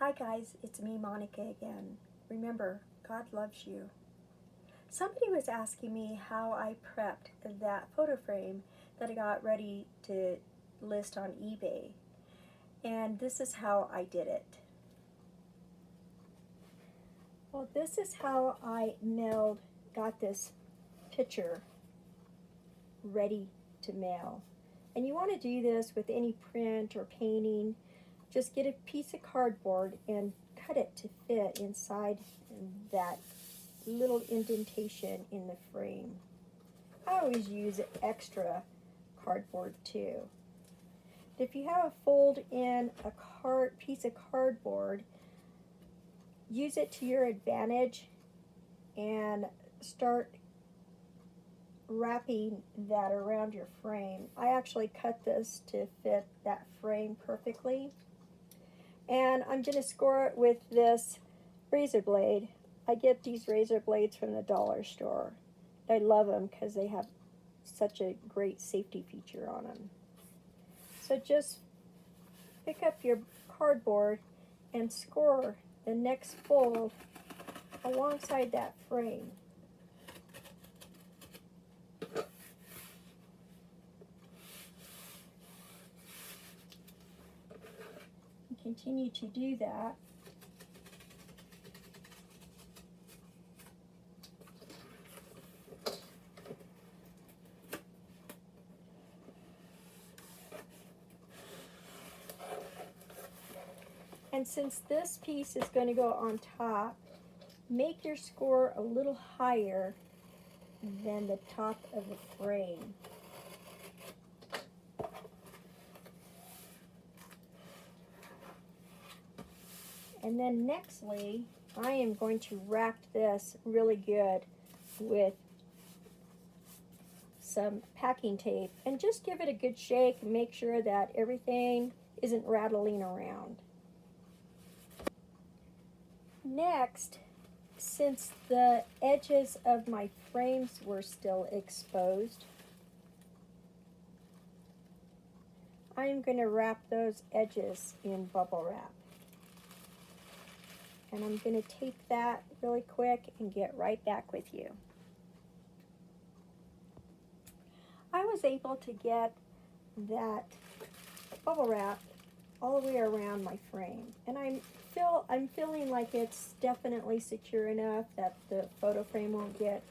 Hi guys, it's me, Monica, again. Remember, God loves you. Somebody was asking me how I prepped that photo frame that I got ready to list on eBay. And this is how I did it. Well, this is how I got this picture ready to mail. And you want to do this with any print or painting. Just get a piece of cardboard and cut it to fit inside that little indentation in the frame. I always use extra cardboard too. If you have a fold in a piece of cardboard, use it to your advantage and start wrapping that around your frame. I actually cut this to fit that frame perfectly. And I'm going to score it with this razor blade. I get these razor blades from the dollar store. I love them because they have such a great safety feature on them. So just pick up your cardboard and score the next fold alongside that frame. Continue to do that. And since this piece is going to go on top, make your score a little higher than the top of the frame. And then nextly, I am going to wrap this really good with some packing tape and just give it a good shake and make sure that everything isn't rattling around. Next, since the edges of my frames were still exposed, I'm going to wrap those edges in bubble wrap. And I'm going to tape that really quick and get right back with you. I was able to get that bubble wrap all the way around my frame. And I'm feeling like it's definitely secure enough that the photo frame won't get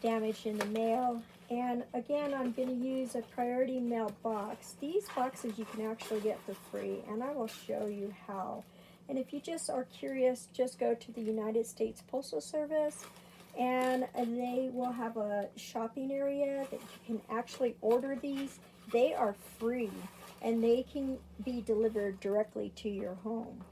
damaged in the mail. And again, I'm going to use a priority mail box. These boxes you can actually get for free, and I will show you how. And if you just are curious, just go to the United States Postal Service and they will have a shopping area that you can actually order these. They are free and they can be delivered directly to your home.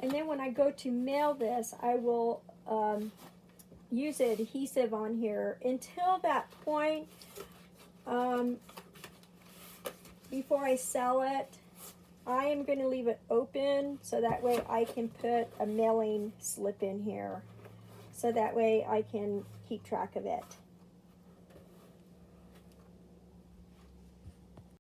And then when I go to mail this, I will use adhesive on here until that point before I sell it. I am going to leave it open so that way I can put a mailing slip in here so that way I can keep track of it.